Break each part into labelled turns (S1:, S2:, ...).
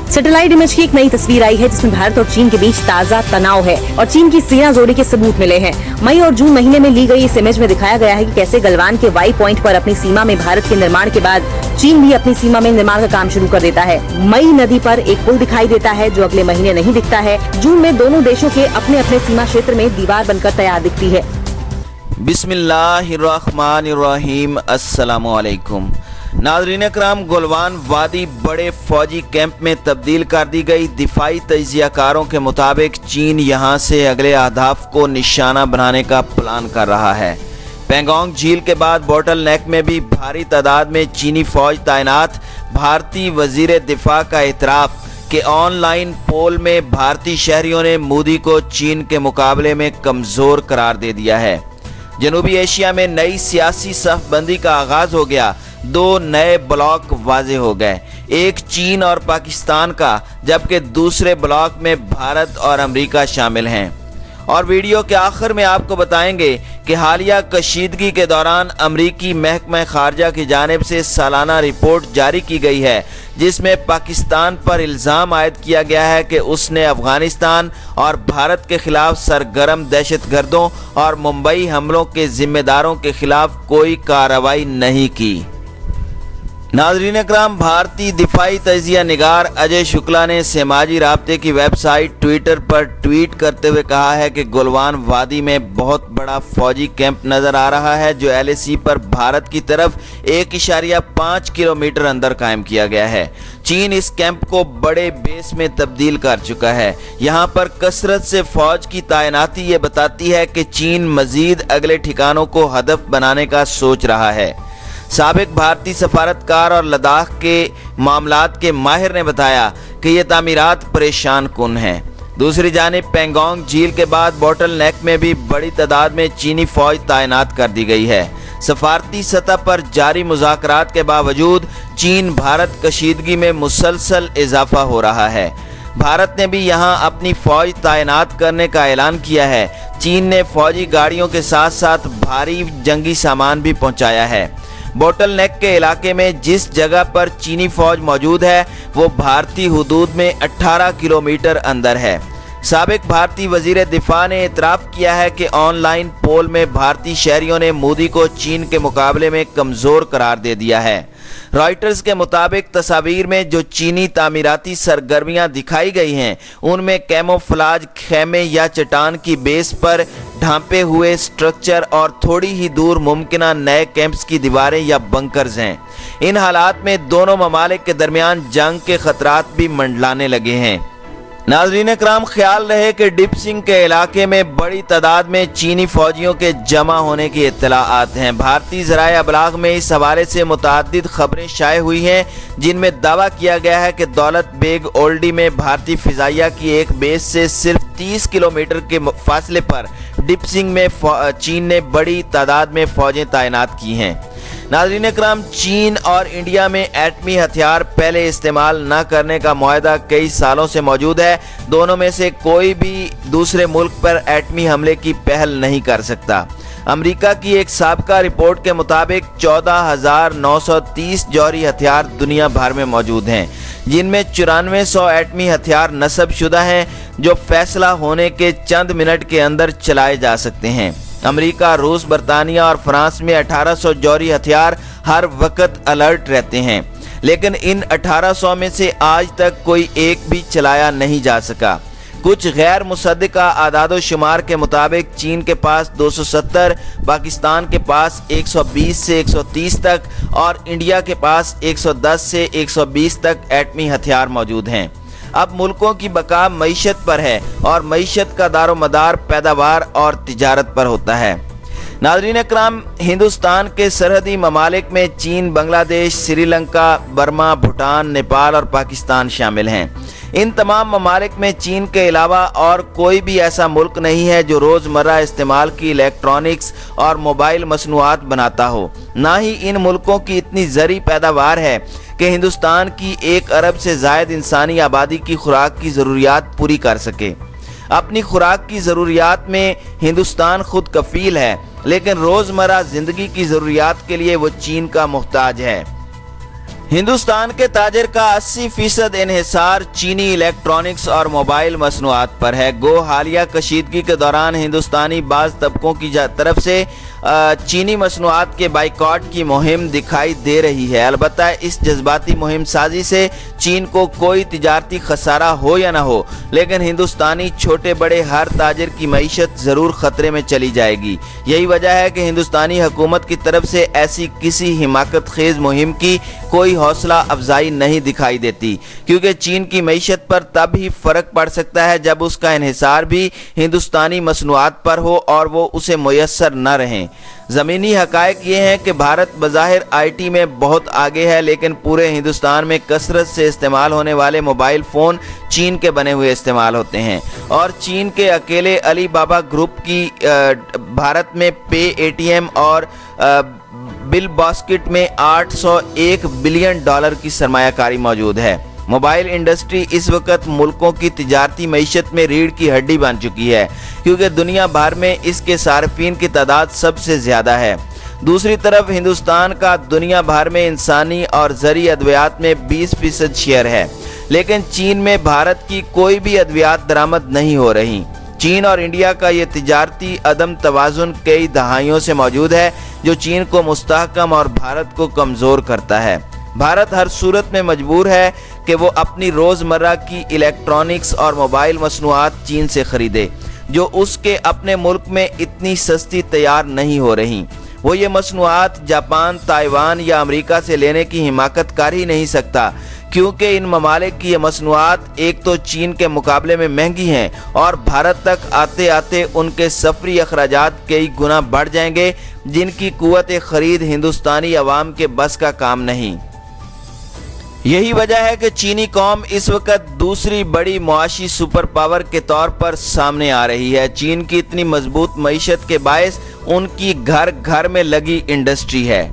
S1: Satellite image की एक नई तस्वीर आई है जिसमें भारत और चीन के बीच ताजा तनाव है और चीन की सेना जोड़ी के सबूत मिले हैं। मई और जून महीने में ली गई इस इमेज में दिखाया गया है कि कैसे गलवान के वाई पॉइंट पर अपनी सीमा में भारत के निर्माण के बाद चीन भी अपनी सीमा में निर्माण का काम शुरू कर देता है। मई नदी पर एक पुल दिखाई देता है जो अगले महीने नहीं दिखता है। जून में दोनों देशों के अपने अपने सीमा क्षेत्र में दीवार बनकर तैयार दिखती है।
S2: बिस्मिल्लाहिर्रहमानिर्रहीम, अस्सलामुअलैकुम। नाज़रीन इकराम, गलवान वादी बड़े फौजी कैंप में तब्दील कर दी गई। दिफाई तजियाकारों के मुताबिक चीन यहां से अगले अहदाफ को निशाना बनाने का प्लान कर रहा है। पेंगोंग झील के बाद बोटल नेक में भी भारी तादाद में चीनी फौज तैनात। भारतीय वजीर दिफा का इतराफ कि ऑनलाइन पोल में भारतीय शहरियों ने मोदी को चीन के मुकाबले में कमज़ोर करार दे दिया है। जनूबी एशिया में नई सियासी सफबंदी का आगाज हो गया। दो नए ब्लॉक वाजे हो गए, एक चीन और पाकिस्तान का, जबकि दूसरे ब्लॉक में भारत और अमेरिका शामिल हैं। और वीडियो के आखिर में आपको बताएंगे कि हालिया कशीदगी के दौरान अमरीकी महकमा खारजा की जानिब से सालाना रिपोर्ट जारी की गई है जिसमें पाकिस्तान पर इल्ज़ाम आयद किया गया है कि उसने अफगानिस्तान और भारत के खिलाफ सरगर्म दहशतगर्दों और मुंबई हमलों के जिम्मेदारों के खिलाफ कोई कार्रवाई नहीं की। नाज़रीन इकराम, भारतीय दिफाई तजिया निगार अजय शुक्ला ने समाजी राब्ते की वेबसाइट ट्विटर पर ट्वीट करते हुए कहा है कि गलवान वादी में बहुत बड़ा फौजी कैंप नजर आ रहा है जो LAC पर भारत की तरफ 1.5 किलोमीटर अंदर कायम किया गया है। चीन इस कैंप को बड़े बेस में तब्दील कर चुका है। यहाँ पर कसरत से फौज की तैनाती ये बताती है कि चीन मजीद अगले ठिकानों को हदफ बनाने का सोच रहा है। साबिक भारतीय सफारतकार और लद्दाख के मामलात के माहिर ने बताया कि ये तामीरात परेशान कुन हैं। दूसरी जानिब पेंगोंग झील के बाद बोटल नेक में भी बड़ी तादाद में चीनी फौज तैनात कर दी गई है। सफारती सतह पर जारी मुज़ाकरात के बावजूद चीन भारत कशीदगी में मुसलसल इजाफा हो रहा है। भारत ने भी यहां अपनी फौज तैनात करने का ऐलान किया है। चीन ने फौजी गाड़ियों के साथ साथ भारी जंगी सामान भी पहुंचाया है। बोटल नेक के इलाके में जिस जगह पर चीनी फौज मौजूद है वो भारतीय हुदूद में 18 किलोमीटर अंदर है। साबिक भारतीय वजीर दिफा ने इतराफ़ किया है कि ऑनलाइन पोल में भारतीय शहरियों ने मोदी को चीन के मुकाबले में कमज़ोर करार दे दिया है। रॉयटर्स के मुताबिक तस्वीर में जो चीनी तामीराती सरगर्मियां दिखाई गई हैं उनमें कैमोफ्लाज खेमे या चट्टान की बेस पर ढांपे हुए स्ट्रक्चर और थोड़ी ही दूर मुमकिना नए कैंप्स की दीवारें या बंकर्स हैं। इन हालात में दोनों ममालिक के दरमियान जंग के खतरात भी मंडलाने लगे हैं। नाज़रीन इकराम, ख्याल रहे कि डिपसिंग के इलाके में बड़ी तादाद में चीनी फौजियों के जमा होने की इत्तलाआत हैं। भारतीय ज़राए अबलाग में इस हवाले से मुतअद्दिद खबरें शाये हुई हैं जिनमें दावा किया गया है कि दौलत बेग ओल्डी में भारतीय फ़िज़ाइया की एक बेस से सिर्फ 30 किलोमीटर के फासले पर डिपसिंग में चीन ने बड़ी तादाद में फ़ौजें तैनात की हैं। नाज़रीन इकराम, चीन और इंडिया में एटमी हथियार पहले इस्तेमाल न करने का मुआहदा कई सालों से मौजूद है। दोनों में से कोई भी दूसरे मुल्क पर एटमी हमले की पहल नहीं कर सकता। अमेरिका की एक साबका रिपोर्ट के मुताबिक 14,930 जौहरी हथियार दुनिया भर में मौजूद हैं जिनमें 9400 एटमी हथियार नस्ब शुदा हैं जो फैसला होने के चंद मिनट के अंदर चलाए जा सकते हैं। अमेरिका, रूस, बरतानिया और फ्रांस में 1800 जौहरी हथियार हर वक्त अलर्ट रहते हैं, लेकिन इन 1800 में से आज तक कोई एक भी चलाया नहीं जा सका। कुछ गैर मुसद्दिका आदादो शुमार के मुताबिक चीन के पास 270, पाकिस्तान के पास 120 से 130 तक और इंडिया के पास 110 से 120 तक एटमी हथियार मौजूद हैं। अब मुल्कों की बका मईशत पर है और मईशत का दारोमदार पैदावार और तिजारत पर होता है। नाज़रीन इकराम, हिंदुस्तान के सरहदी ममालिक में चीन, बांग्लादेश, श्रीलंका, बर्मा, भूटान, नेपाल और पाकिस्तान शामिल हैं। इन तमाम ममालिक में चीन के अलावा और कोई भी ऐसा मुल्क नहीं है जो रोज़मर्रा इस्तेमाल की इलेक्ट्रॉनिक्स और मोबाइल मसनूआत बनाता हो। ना ही इन मुल्कों की इतनी ज़री पैदावार है कि हिंदुस्तान की 1 अरब से ज़ायद इंसानी आबादी की खुराक की ज़रूरियात पूरी कर सके। अपनी खुराक की ज़रूरियात में हिंदुस्तान खुद कफ़ील है, लेकिन रोज़मर्रा ज़िंदगी की ज़रूरियात के लिए वो चीन का मुहताज है। हिंदुस्तान के ताजर का 80% इन्हिसार चीनी इलेक्ट्रॉनिक्स और मोबाइल मसनूआत पर है। गो हालिया कशीदगी के दौरान हिंदुस्तानी बाज़ तबकों की तरफ से चीनी मसनूआत के बाइकॉट की मुहिम दिखाई दे रही है। अलबत्ता इस जज्बाती मुहिम साजी से चीन को कोई तिजारती खसारा हो या ना हो, लेकिन हिंदुस्तानी छोटे बड़े हर ताजिर की मईशत ज़रूर ख़तरे में चली जाएगी। यही वजह है कि हिंदुस्तानी हुकूमत की तरफ से ऐसी किसी हिमाकत खेज़ मुहिम की कोई हौसला अफजाई नहीं दिखाई देती, क्योंकि चीन की मईशत पर तब ही फ़र्क पड़ सकता है जब उसका इन्हिसार भी हिंदुस्तानी मसनूआत पर हो और वो उसे मुयस्सर न रहें। ज़मीनी हक़ाइक़ ये हैं कि भारत बज़ाहिर आईटी में बहुत आगे है, लेकिन पूरे हिंदुस्तान में कसरत से इस्तेमाल होने वाले मोबाइल फ़ोन चीन के बने हुए इस्तेमाल होते हैं और चीन के अकेले अली बाबा ग्रुप की भारत में पे एटीएम और बिल बास्केट में $801 बिलियन की सरमायाकारी मौजूद है। मोबाइल इंडस्ट्री इस वक्त मुल्कों की तिजारती मईशत में रीढ़ की हड्डी बन चुकी है, क्योंकि दुनिया भर में इसके सार्फिन की तादाद सबसे ज़्यादा है। दूसरी तरफ हिंदुस्तान का दुनिया भर में इंसानी और ज़री अद्वियात में 20% शेयर है, लेकिन चीन में भारत की कोई भी अद्वियात दरामद नहीं हो रही। चीन और इंडिया का ये तिजारती अदम तवाज़ुन कई दहाइयों से मौजूद है, जो चीन को मुस्तहकम और भारत को कमज़ोर करता है। भारत हर सूरत में मजबूर है कि वो अपनी रोज़मर्रा की इलेक्ट्रॉनिक्स और मोबाइल मसनूआत चीन से ख़रीदे, जो उसके अपने मुल्क में इतनी सस्ती तैयार नहीं हो रही। वो ये मसनूआत जापान, ताइवान या अमेरिका से लेने की हिमाकत कर ही नहीं सकता, क्योंकि इन ममालिक की ये मसनूआत एक तो चीन के मुकाबले में महंगी हैं और भारत तक आते आते उनके सफरी अखराजात कई गुना बढ़ जाएंगे, जिनकी कुव्वत ख़रीद हिंदुस्तानी अवाम के बस का काम नहीं। यही वजह है कि चीनी कौम इस वक्त दूसरी बड़ी मुआशी सुपर पावर के तौर पर सामने आ रही है। चीन की इतनी मजबूत मईशत के बायस उनकी घर घर में लगी इंडस्ट्री है।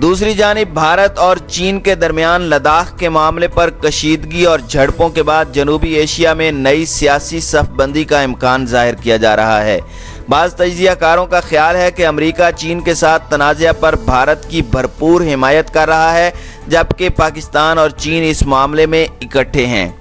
S2: दूसरी जानिब भारत और चीन के दरमियान लद्दाख के मामले पर कशीदगी और झड़पों के बाद जनूबी एशिया में नई सियासी सफबंदी का इम्कान जाहिर किया जा रहा है। बाज़ तजियाकारों का ख्याल है कि अमेरिका चीन के साथ तनाज़ा पर भारत की भरपूर हिमायत कर रहा है, जबकि पाकिस्तान और चीन इस मामले में इकट्ठे हैं।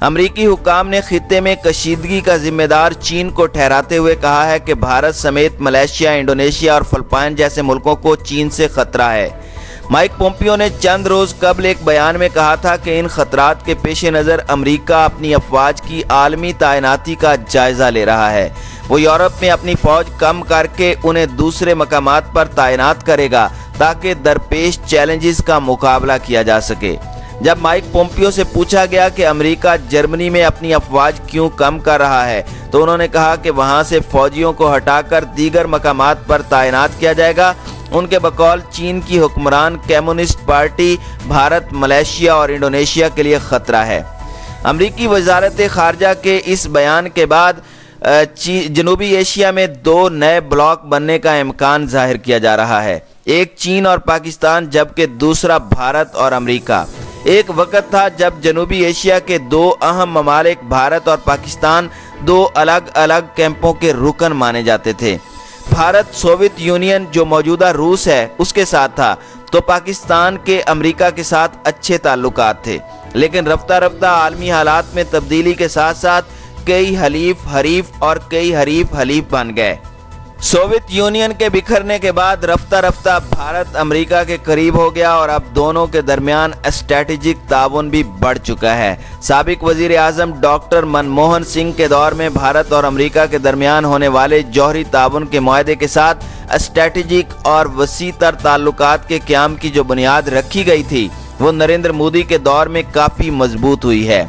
S2: अमरीकी हुकाम ने खित्ते में कशीदगी का जिम्मेदार चीन को ठहराते हुए कहा है कि भारत समेत मलेशिया, इंडोनेशिया और फिलिपाइन जैसे मुल्कों को चीन से खतरा है। माइक पोम्पियो ने चंद रोज़ कबल एक बयान में कहा था कि इन खतरात के पेश नज़र अमरीका अपनी अफवाज की आलमी तैनाती का जायज़ा ले रहा है। वो यूरोप में अपनी फ़ौज कम करके उन्हें दूसरे मकामात पर तैनात करेगा, ताकि दरपेश चैलेंजेस का मुकाबला किया जा सके। जब माइक पोम्पियो से पूछा गया कि अमेरिका जर्मनी में अपनी अफवाज क्यों कम कर रहा है, तो उन्होंने कहा कि वहां से फौजियों को हटाकर दीगर मकामात पर तैनात किया जाएगा। उनके बकौल चीन की हुक्मरान कम्युनिस्ट पार्टी भारत, मलेशिया और इंडोनेशिया के लिए खतरा है। अमरीकी वजारत खारजा के इस बयान के बाद जनूबी एशिया में 2 नए ब्लॉक बनने का इम्कान जाहिर किया जा रहा है, एक चीन और पाकिस्तान, जबकि दूसरा भारत और अमेरिका। एक वक्त था जब जनूबी एशिया के 2 अहम ममालिक भारत और पाकिस्तान 2 अलग अलग कैंपों के रुकन माने जाते थे। भारत सोवियत यूनियन, जो मौजूदा रूस है, उसके साथ था, तो पाकिस्तान के अमेरिका के साथ अच्छे ताल्लुकात थे। लेकिन रफ्ता रफ्ता आलमी हालात में तब्दीली के साथ साथ कई हलीफ हरीफ और कई हरीफ हलीफ बन गए। सोवियत यूनियन के बिखरने के बाद रफ्ता रफ्ता भारत अमेरिका के करीब हो गया और अब दोनों के दरमियान स्ट्रेटेजिक ताउन भी बढ़ चुका है। साबिक वजीर आजम डॉक्टर मनमोहन सिंह के दौर में भारत और अमेरिका के दरमियान होने वाले जौहरी ताउन के मुआहदे के साथ स्ट्रेटेजिक और वसी तर ताल्लुकात के क़याम की जो बुनियाद रखी गई थी, वो नरेंद्र मोदी के दौर में काफ़ी मजबूत हुई है।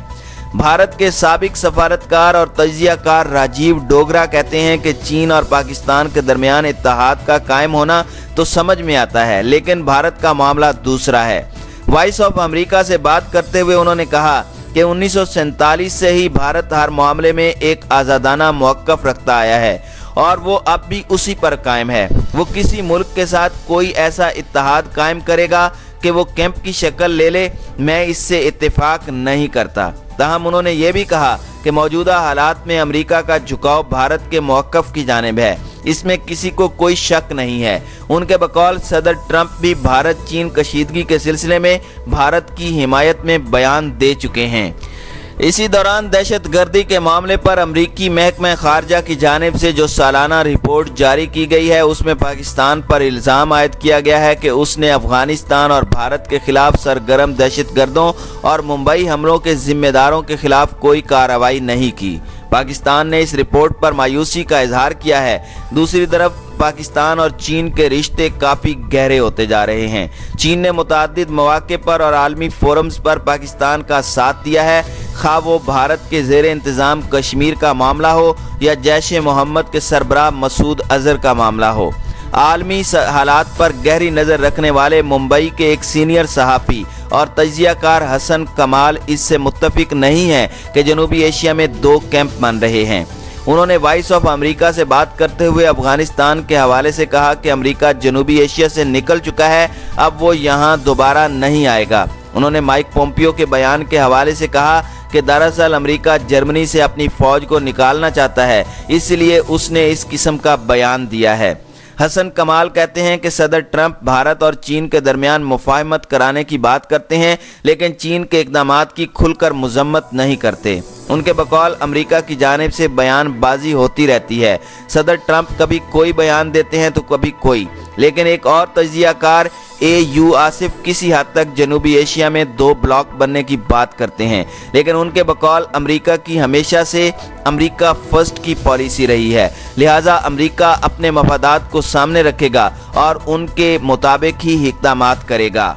S2: भारत के साबिक सफारतकार और तजियाकार राजीव डोगरा कहते हैं कि चीन और पाकिस्तान के दरमियान इत्तेहाद का कायम होना तो समझ में आता है, लेकिन भारत का मामला दूसरा है। वॉइस ऑफ अमेरिका से बात करते हुए उन्होंने कहा कि 1947 से ही भारत हर मामले में एक आज़ादाना मौक़िफ़ रखता आया है और वो अब भी उसी पर कायम है। वो किसी मुल्क के साथ कोई ऐसा इत्तेहाद कायम करेगा कि वो कैंप की शक्ल ले ले, मैं इससे इत्तेफाक नहीं करता। ताहम उन्होंने ये भी कहा कि मौजूदा हालात में अमेरिका का झुकाव भारत के मौक़िफ़ की जानिब है, इसमें किसी को कोई शक नहीं है। उनके बकौल सदर ट्रंप भी भारत चीन कशीदगी के सिलसिले में भारत की हिमायत में बयान दे चुके हैं। इसी दौरान दहशतगर्दी के मामले पर अमरीकी महकमा खारजा की जानिब से जो सालाना रिपोर्ट जारी की गई है, उसमें पाकिस्तान पर इल्ज़ाम आयद किया गया है कि उसने अफगानिस्तान और भारत के खिलाफ सरगर्म दहशतगर्दों और मुंबई हमलों के जिम्मेदारों के खिलाफ कोई कार्रवाई नहीं की। पाकिस्तान ने इस रिपोर्ट पर मायूसी का इजहार किया है। दूसरी तरफ पाकिस्तान और चीन के रिश्ते काफ़ी गहरे होते जा रहे हैं। चीन ने मुतअद्दिद मौक़े पर और आलमी फोरम्स पर पाकिस्तान का साथ दिया है, खा वो भारत के ज़ेर इंतज़ाम कश्मीर का मामला हो या जैश-ए मोहम्मद के सरबराह मसूद अज़हर का मामला हो। आलमी हालात पर गहरी नज़र रखने वाले मुंबई के एक सीनियर सहाफ़ी और तजियाकार हसन कमाल इससे मुत्तफिक नहीं है कि जनूबी एशिया में दो कैंप बन रहे हैं। उन्होंने वॉइस ऑफ अमेरिका से बात करते हुए अफगानिस्तान के हवाले से कहा कि अमेरिका जनूबी एशिया से निकल चुका है, अब वो यहाँ दोबारा नहीं आएगा। उन्होंने माइक पोम्पियो के बयान के हवाले से कहा कि दरअसल अमेरिका जर्मनी से अपनी फ़ौज को निकालना चाहता है, इसलिए उसने इस किस्म का बयान दिया है। हसन कमाल कहते हैं कि सदर ट्रंप भारत और चीन के दरमियान मुफाहमत कराने की बात करते हैं, लेकिन चीन के इक़दामात की खुलकर मज़म्मत नहीं करते। उनके बकौल अमेरिका की जानिब से बयानबाजी होती रहती है। सदर ट्रंप कभी कोई बयान देते हैं तो कभी कोई, लेकिन एक और तजियाकार AU आसिफ किसी हद तक जनूबी एशिया में दो ब्लॉक बनने की बात करते हैं, लेकिन उनके बकौल अमेरिका की हमेशा से अमेरिका फर्स्ट की पॉलिसी रही है, लिहाजा अमेरिका अपने मफादात को सामने रखेगा और उनके मुताबिक ही इक़दामात करेगा।